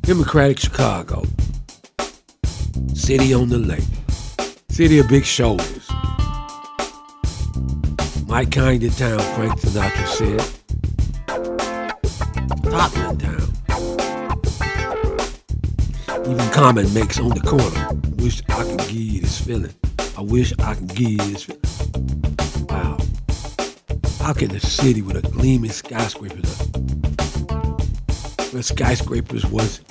Democratic Chicago, city on the lake, city of big shoulders. My kind of town, Frank Sinatra said. Tottenham town. Even Common makes on the corner. Wish I could give you this feeling. I wish I could give you this feeling. Wow. How can a city with a gleaming skyscraper, where skyscrapers was,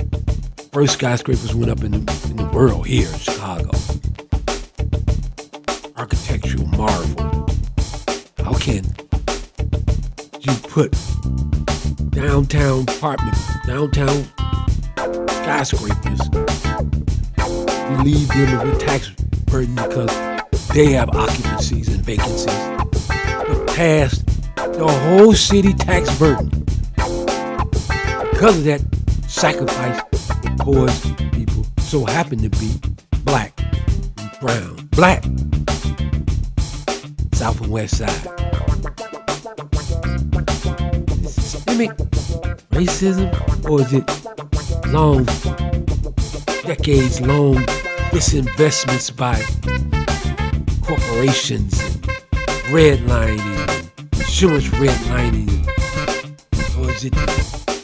first skyscrapers went up in the world here in Chicago. Architectural marvel. How can you put downtown skyscrapers, you leave them with a tax burden because they have occupancies and vacancies, but pass the whole city tax burden. Because of that sacrifice, the poorest people so happen to be black and brown. Black, South and West Side. Is it systemic racism, or is it decades-long disinvestments by corporations and redlining, insurance redlining, or is it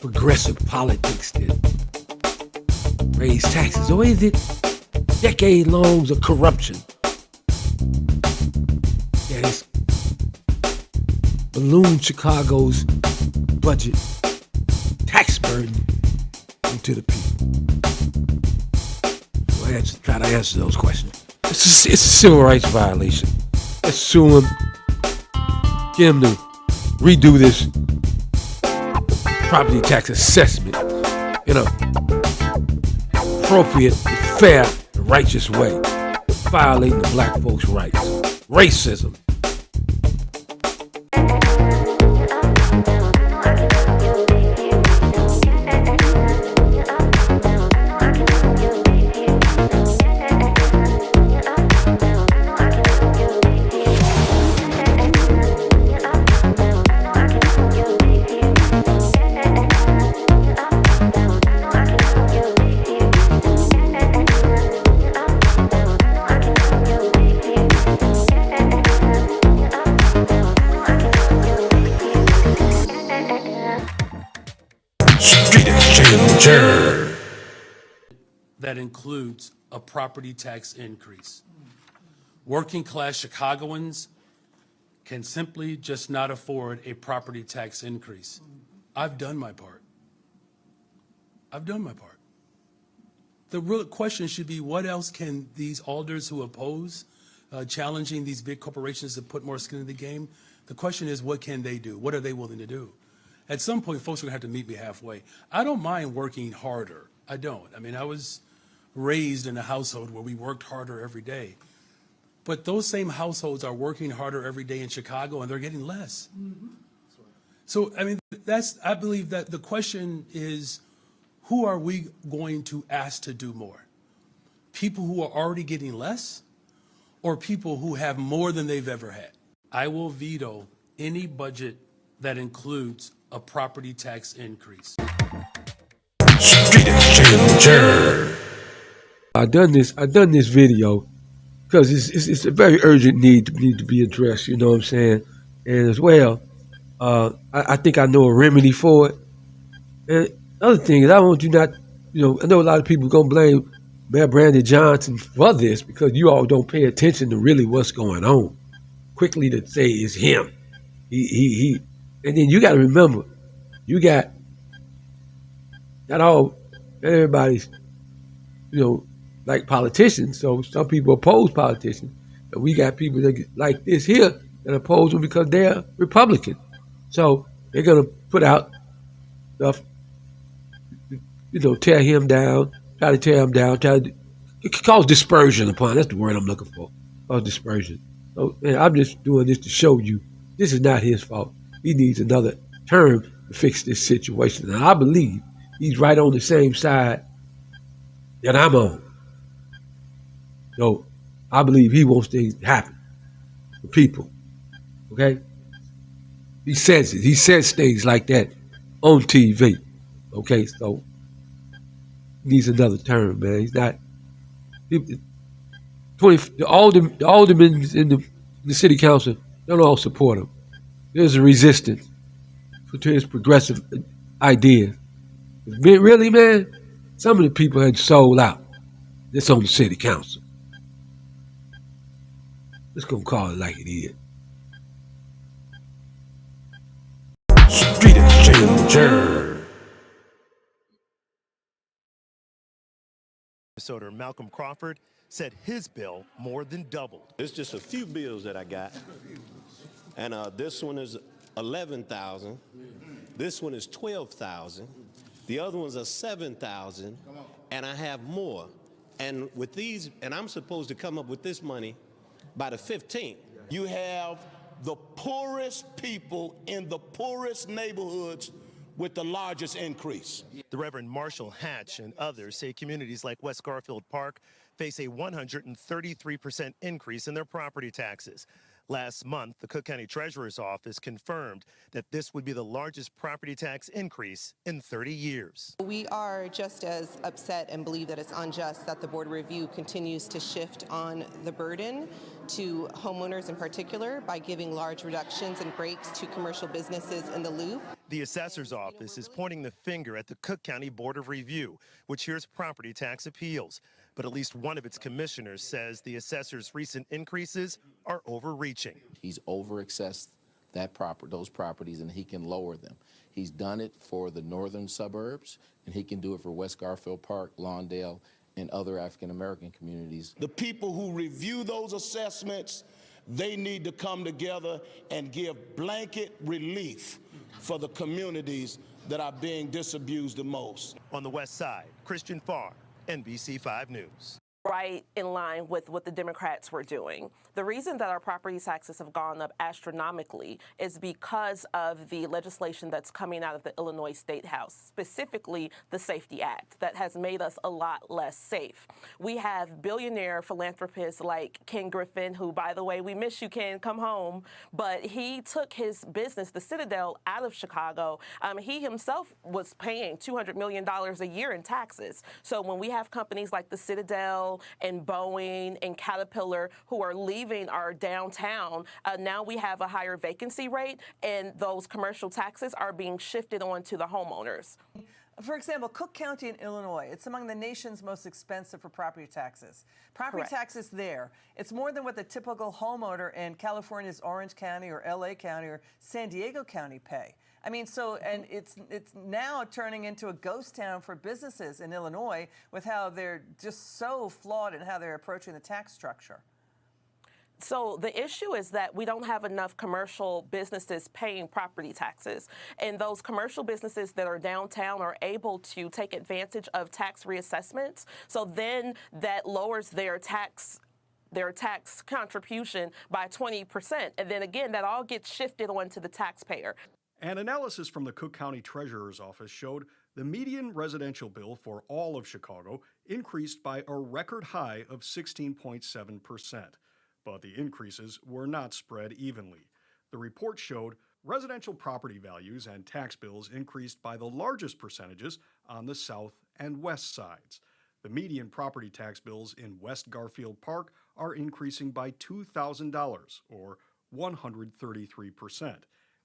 progressive politics that raise taxes, or is it decade-longs of corruption that has ballooned Chicago's budget tax burden into the people? Try to answer those questions. It's a civil rights violation. Let's sue him, get him to redo this property tax assessment in an appropriate, fair, and righteous way, violating the black folks' rights. Racism. That includes a property tax increase. Working class Chicagoans can simply just not afford a property tax increase. I've done my part. I've done my part. The real question should be, what else can these alders who oppose challenging these big corporations to put more skin in the game? The question is, what can they do? What are they willing to do? At some point, folks are going to have to meet me halfway. I don't mind working harder. I don't. I mean, I was raised in a household where we worked harder every day. But those same households are working harder every day in Chicago, and they're getting less. Mm-hmm. So, I mean, I believe that the question is, who are we going to ask to do more? People who are already getting less, or people who have more than they've ever had? I will veto any budget that includes a property tax increase. I done this video because it's a very urgent need to be addressed. You know what I'm saying? And as well, I think I know a remedy for it. And other thing is, I want you not, I know a lot of people gonna blame Mayor Brandon Johnson for this because you all don't pay attention to really what's going on. Quickly to say it's him. He. And then you got to remember, you got everybody's, like politicians. So some people oppose politicians. And we got people that like this here that oppose them because they're Republican. So they're going to put out stuff, tear him down, try to tear him down, it could cause dispersion upon, that's the word I'm looking for, cause dispersion. So I'm just doing this to show you this is not his fault. He needs another term to fix this situation. And I believe he's right on the same side that I'm on. So I believe he wants things to happen for people. Okay? He says it. He says things like that on TV. Okay, so needs another term, man. He's not. 20, the aldermen in the city council don't all support him. There's a resistance to his progressive ideas. Really, man, some of the people had sold out. That's on the city council. Let's go call it like it is. Street exchanger. Minnesota Malcolm Crawford said his bill more than doubled. It's just a few bills that I got, and this one is 11,000. This one is 12,000. The other ones are 7,000, and I have more. And with these, and I'm supposed to come up with this money by the 15th. You have the poorest people in the poorest neighborhoods with the largest increase. The Reverend Marshall Hatch and others say communities like West Garfield Park face a 133% increase in their property taxes. Last month, the Cook County Treasurer's Office confirmed that this would be the largest property tax increase in 30 years. We are just as upset and believe that it's unjust that the Board of Review continues to shift on the burden to homeowners in particular by giving large reductions and breaks to commercial businesses in the loop. The assessor's office is pointing the finger at the Cook County Board of Review, which hears property tax appeals. But at least one of its commissioners says the assessor's recent increases are overreaching. He's over-assessed those properties, and he can lower them. He's done it for the northern suburbs, and he can do it for West Garfield Park, Lawndale, and other African-American communities. The people who review those assessments, they need to come together and give blanket relief for the communities that are being disabused the most. On the west side, Christian Farr, NBC 5 News. Right in line with what the Democrats were doing. The reason that our property taxes have gone up astronomically is because of the legislation that's coming out of the Illinois State House, specifically the Safety Act, that has made us a lot less safe. We have billionaire philanthropists like Ken Griffin, who, by the way, we miss you, Ken, come home, but he took his business, the Citadel, out of Chicago. He himself was paying $200 million a year in taxes. So when we have companies like the Citadel and Boeing and Caterpillar who are leaving our downtown, now we have a higher vacancy rate, and those commercial taxes are being shifted onto the homeowners. For example, Cook County in Illinois, it's among the nation's most expensive for property taxes. Property taxes there, it's more than what the typical homeowner in California's Orange County or LA County or San Diego County pay. I mean, and it's now turning into a ghost town for businesses in Illinois with how they're just so flawed in how they're approaching the tax structure. So the issue is that we don't have enough commercial businesses paying property taxes. And those commercial businesses that are downtown are able to take advantage of tax reassessments. So then that lowers their tax contribution by 20%. And then again, that all gets shifted onto the taxpayer. An analysis from the Cook County Treasurer's Office showed the median residential bill for all of Chicago increased by a record high of 16.7%. But the increases were not spread evenly. The report showed residential property values and tax bills increased by the largest percentages on the south and west sides. The median property tax bills in West Garfield Park are increasing by $2,000, or 133%.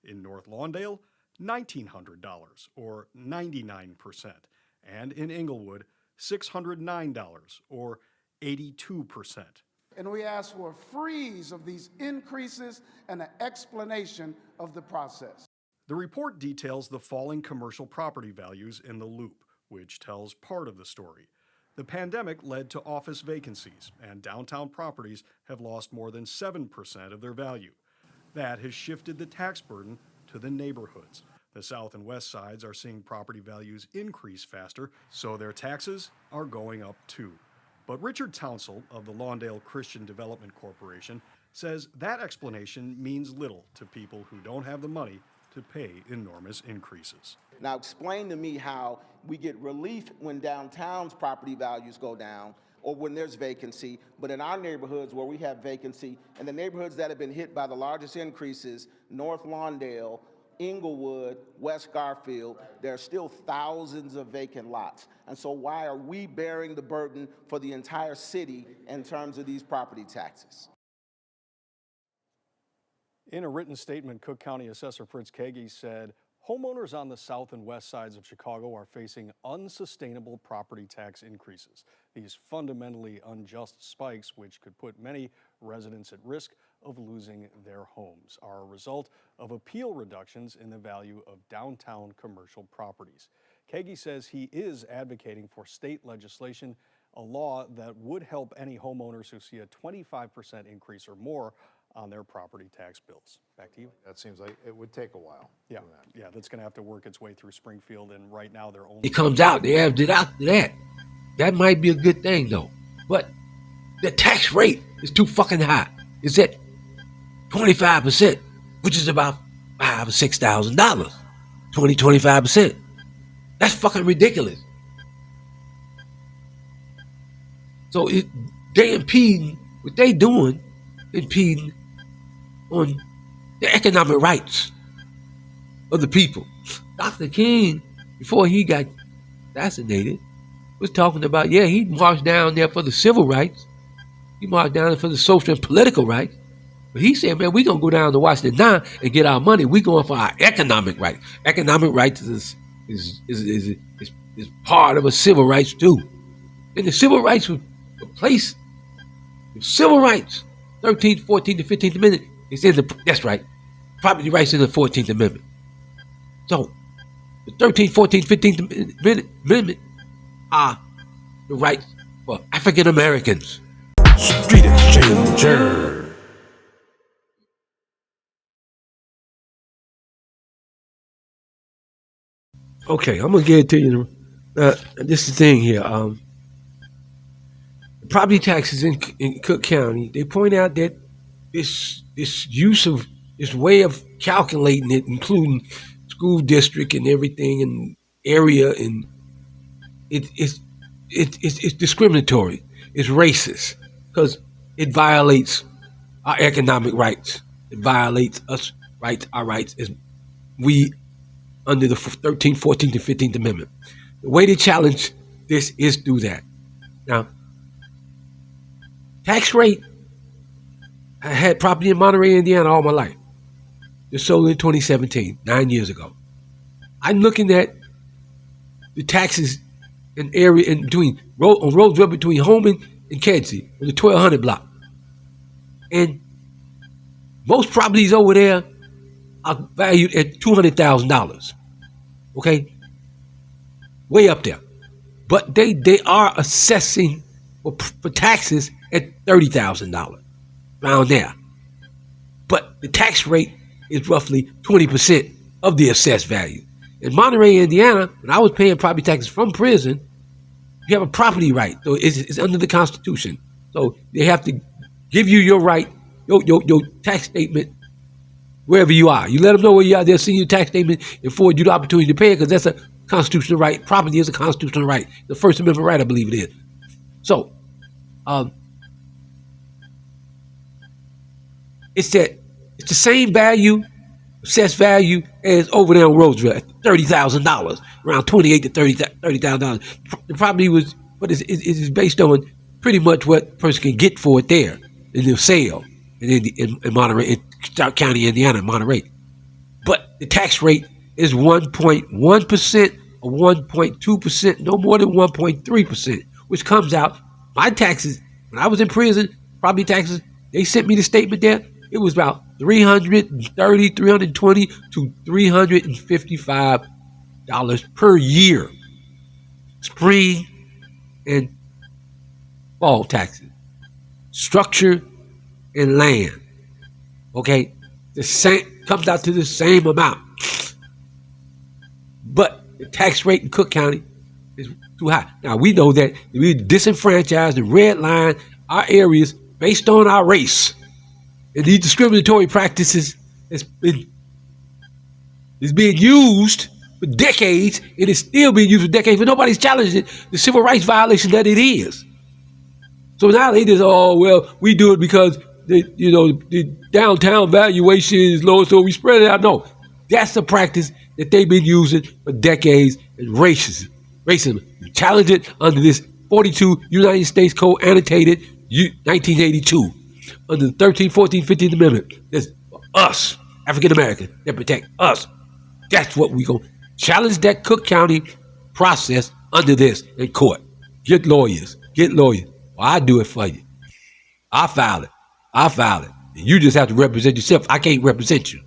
In North Lawndale, $1,900, or 99%. And in Englewood, $609, or 82%. And we ask for a freeze of these increases and an explanation of the process. The report details the falling commercial property values in the Loop, which tells part of the story. The pandemic led to office vacancies, and downtown properties have lost more than 7% of their value. That has shifted the tax burden to the neighborhoods. The south and west sides are seeing property values increase faster, so their taxes are going up too. But Richard Townsell of the Lawndale Christian Development Corporation says that explanation means little to people who don't have the money to pay enormous increases. Now explain to me how we get relief when downtown's property values go down or when there's vacancy, but in our neighborhoods where we have vacancy, and the neighborhoods that have been hit by the largest increases, North Lawndale, Inglewood, West Garfield, there are still thousands of vacant lots. And so why are we bearing the burden for the entire city in terms of these property taxes? In a written statement, Cook County Assessor Fritz Kagi said, homeowners on the south and west sides of Chicago are facing unsustainable property tax increases. These fundamentally unjust spikes, which could put many residents at risk of losing their homes, are a result of appeal reductions in the value of downtown commercial properties. Kagi says he is advocating for state legislation, a law that would help any homeowners who see a 25% increase or more on their property tax bills. Back to you. That seems like it would take a while. Yeah, that's going to have to work its way through Springfield, and right now they're only. It comes out, they average it out to that. That might be a good thing though. But the tax rate is too fucking high. It's at 25%, which is about $5,000 or $6,000. 25%. That's fucking ridiculous. So they impeding, what they doing, impeding on the economic rights of the people. Dr. King, before he got assassinated, was talking about, yeah, he marched down there for the civil rights. He marched down there for the social and political rights. But he said, man, we're going to go down to Washington now and get our money. We're going for our economic rights. Economic rights is part of a civil rights too. And the civil rights was replaced. The civil rights, 13th, 14th, and 15th Amendment, it's in the, that's right, property rights in the 14th Amendment. So, the 13th, 14th, 15th Amendment are the rights for African Americans. Street Exchanger. Okay, I'm gonna get it to you. This is the thing here. Property taxes in Cook County. They point out that this use of this way of calculating it, including school district and everything and area, and it's discriminatory. It's racist because it violates our economic rights. It violates our rights as we under the 13th, 14th, and 15th Amendment. The way to challenge this is through that. Now, tax rate, I had property in Monterey, Indiana all my life. Just sold in 2017, 9 years ago. I'm looking at the taxes in area in between, on roads between Holman and Kedzie, on the 1200 block. And most properties over there are valued at $200,000. Okay? Way up there. But they are assessing for taxes at $30,000, around there. But the tax rate is roughly 20% of the assessed value. In Monterey, Indiana, when I was paying property taxes from prison, you have a property right. So it's under the Constitution. So they have to give you your right, your tax statement, wherever you are. You let them know where you are. They'll send you a tax statement and afford you the opportunity to pay it because that's a constitutional right. Property is a constitutional right. The First Amendment right, I believe it is. So, it's the same value, assessed value as over there on Roosevelt, $30,000, around $28,000 to $30,000. The property was, but it's based on pretty much what a person can get for it there in the sale in Monterey, in Stark County, Indiana, Monterey. But the tax rate is 1.1% or 1.2%, no more than 1.3%, which comes out, my taxes, when I was in prison, property taxes, they sent me the statement there, it was about $320 to $355 per year. Spring and fall taxes. Structure and land. Okay? The same comes out to the same amount. But the tax rate in Cook County is too high. Now we know that we disenfranchised and redline our areas based on our race. And these discriminatory practices is being used for decades, and it's still being used for decades, but nobody's challenging the civil rights violation that it is. So now they just, oh, well, we do it because the downtown valuation is low, so we spread it out. No, That's the practice that they've been using for decades. And racism. Racism. You challenge it under this 42 United States Code annotated 1982 under the 13th, 14th, 15th Amendment. That's for us, African Americans, that protect us. That's what we going to challenge that Cook County process under this in court. Get lawyers. Get lawyers. Well, I do it for you. I file it. I file it. And you just have to represent yourself. I can't represent you.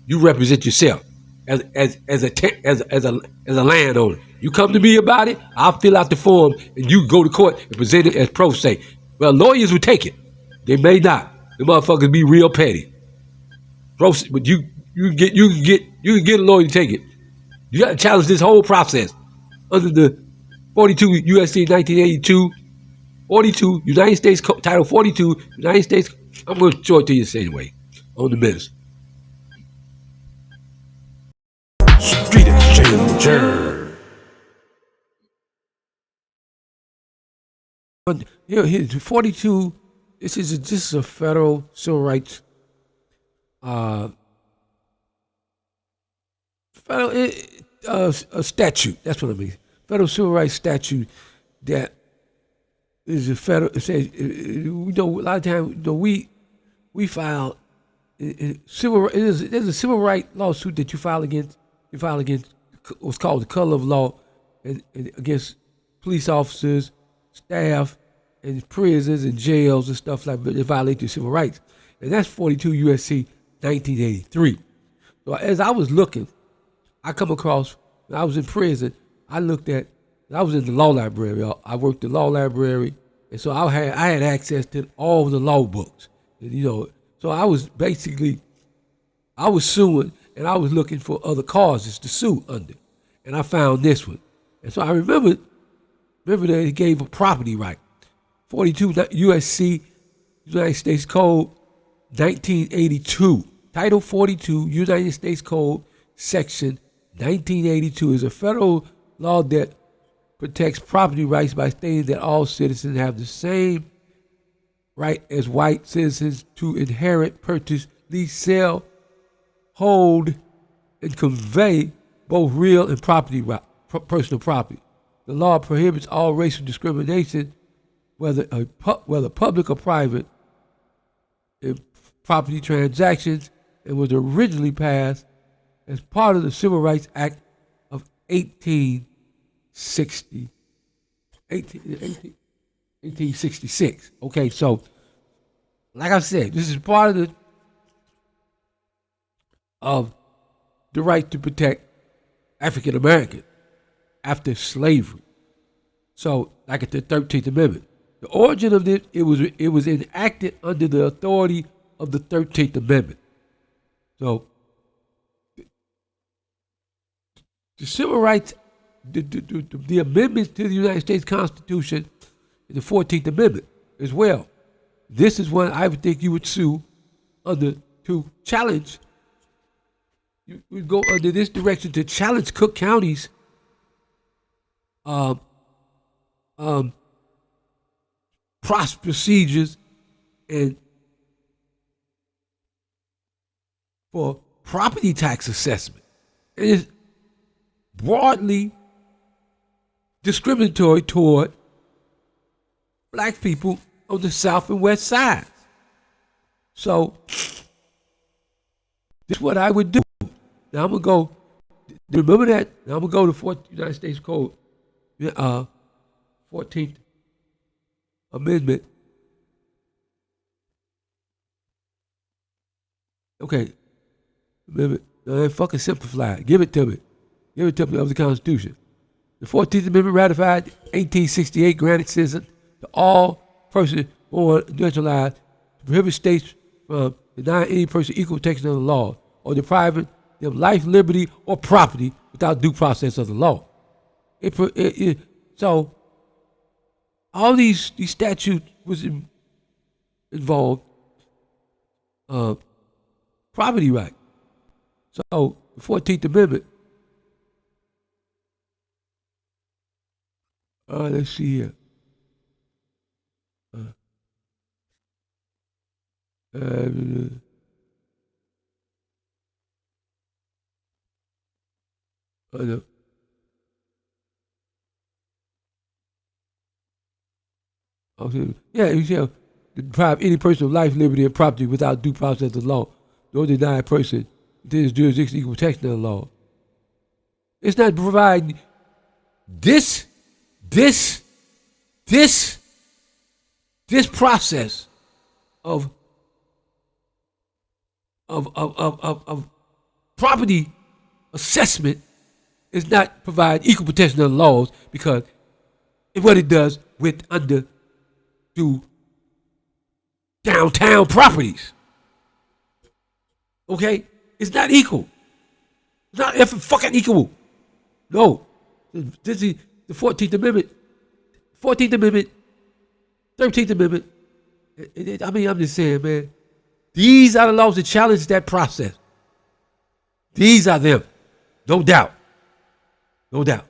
You represent yourself as a landowner. You come to me about it, I'll fill out the form, and you go to court and present it as pro se. Well, lawyers will take it. They may not. The motherfuckers be real petty. But you can get a lawyer to take it. You got to challenge this whole process under the 42 USC 1982, 42 United States Code, Title 42 United States. I'm going to show it to you the same way on the minutes. Street Exchanger. Here's 42. This is a federal civil rights federal a statute. That's what I mean. Federal civil rights statute that is a federal. It says we know a lot of times we file civil. There's a civil rights lawsuit that you file against what's called the color of law and against police officers, staff, and prisons and jails and stuff like that. They violate your civil rights, and that's 42 USC 1983. So as I was looking, I come across when I was in prison. I was in the law library. I worked the law library, and so I had access to all the law books. And, so I was suing, and I was looking for other causes to sue under, and I found this one. And so I remember that it gave a property right, 42 USC United States Code 1982, Title 42 United States Code Section 1982 is a federal law that protects property rights by stating that all citizens have the same right as white citizens to inherit, purchase, lease, sell, hold, and convey both real and personal property. The law prohibits all racial discrimination, whether public or private, in property transactions, and was originally passed as part of the Civil Rights Act of 1866. Okay, so like I said, this is part of the right to protect African Americans after slavery. So, like at the 13th Amendment, the origin of this, it was enacted under the authority of the 13th Amendment. So, the civil rights, the amendments to the United States Constitution, and the 14th Amendment as well. This is one I would think you would sue under to challenge. You would go under this direction to challenge Cook County's procedures and for property tax assessment. It is broadly discriminatory toward black people on the south and west sides. So this is what I would do. Now I'm gonna go. Remember that. Now I'm gonna go to United States Code, 14th Amendment. Okay, amendment. No, fucking simplify it. Give it to me. Give it to me of the Constitution. The 14th Amendment ratified 1868 granted citizen to all persons born naturalized to prohibit states from denying any person equal protection of the law or depriving them life, liberty, or property without due process of the law. So all these statutes was involved property right. So the 14th Amendment. Let's see here. know. Okay. Yeah, you shall deprive any person of life, liberty, and property without due process of law. No deny a person within his jurisdiction equal protection of the law. It's not providing this process of property assessment is not provide equal protection of the laws because it's what it does with under to downtown properties. Okay? It's not equal. It's not effing fucking equal. No. This is the 14th Amendment. 14th Amendment. 13th Amendment. I mean, I'm just saying, man. These are the laws that challenge that process. These are them. No doubt. No doubt.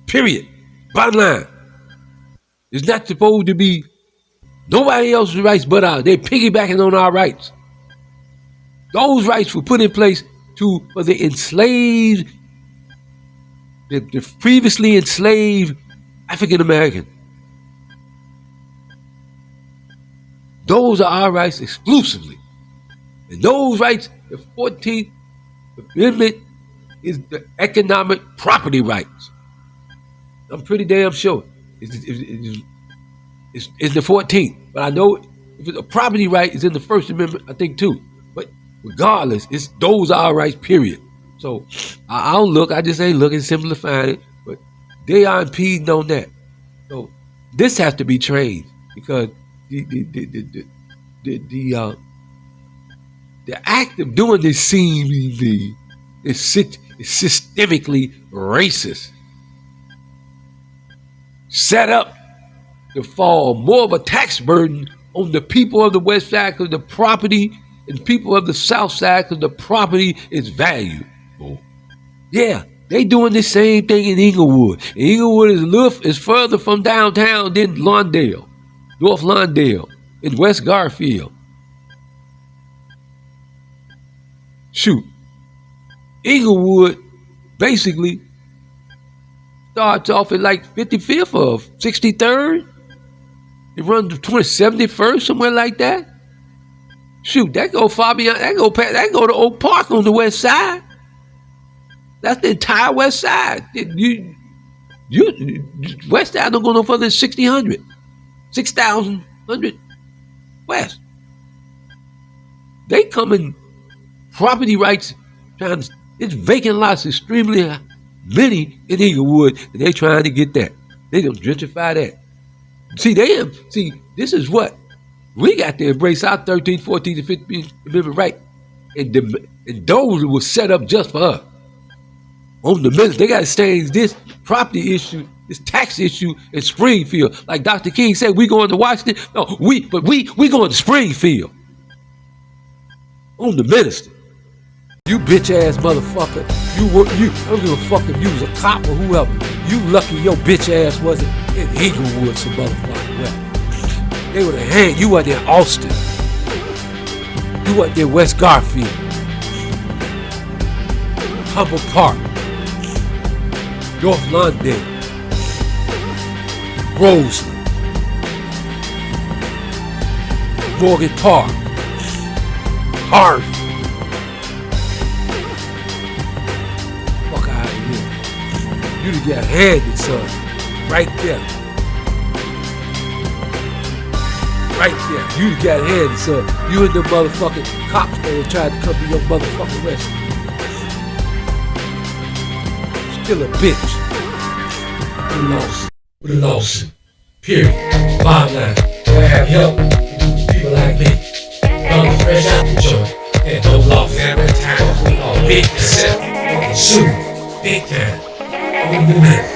Period. Bottom line. It's not supposed to be nobody else's rights but ours. They're piggybacking on our rights. Those rights were put in place for the enslaved, the previously enslaved African American. Those are our rights exclusively. And those rights, the 14th Amendment is the economic property rights. I'm pretty damn sure it's the 14th. But I know if it's a property right, it's in the First Amendment, I think too. But regardless, those are our rights, period. So I don't look, I just ain't looking, simplifying it. But they are impeding on that. So this has to be changed because the act of doing this seemingly is systemically racist. Set up to fall more of a tax burden on the people of the West Side because the property and people of the South Side because the property is valuable. Yeah, they doing the same thing in Inglewood. And Inglewood is further from downtown than Lawndale, North Lawndale, and West Garfield. Shoot, Inglewood basically starts off at like 55th or 63rd. It runs to 71st, somewhere like that. Shoot, that go far beyond. That go to Oak Park on the west side. That's the entire west side. You west side don't go no further than 6,100 west. They come in property rights trying to. It's vacant lots extremely many in Inglewood, and they trying to get that. They don't gentrify that. See, this is what we got to embrace our 13th, 14th, and 15th Amendment right. And those were set up just for us. On the minute, they got to change this property issue, this tax issue in Springfield. Like Dr. King said, we going to Washington. No, we going to Springfield. On the minister. You bitch ass motherfucker. I don't give a fuck if you was a cop or whoever. You lucky your bitch ass wasn't in Inglewood, some motherfucker. Well, they would have hanged you out there in Austin. You out there in West Garfield. Humble Park. North Lawndale. Roseland. Morgan Park. Harvey. You done got handed something. Right there. Right there. You done got handed something. You and the motherfucking cops that tried to come to your motherfucking rescue. Still a bitch. With a lawsuit. Period. Bottom line. Do I have help? People like me. Come fresh out the joint. And no law family time. Big consent. Sue. Big time. On the minute.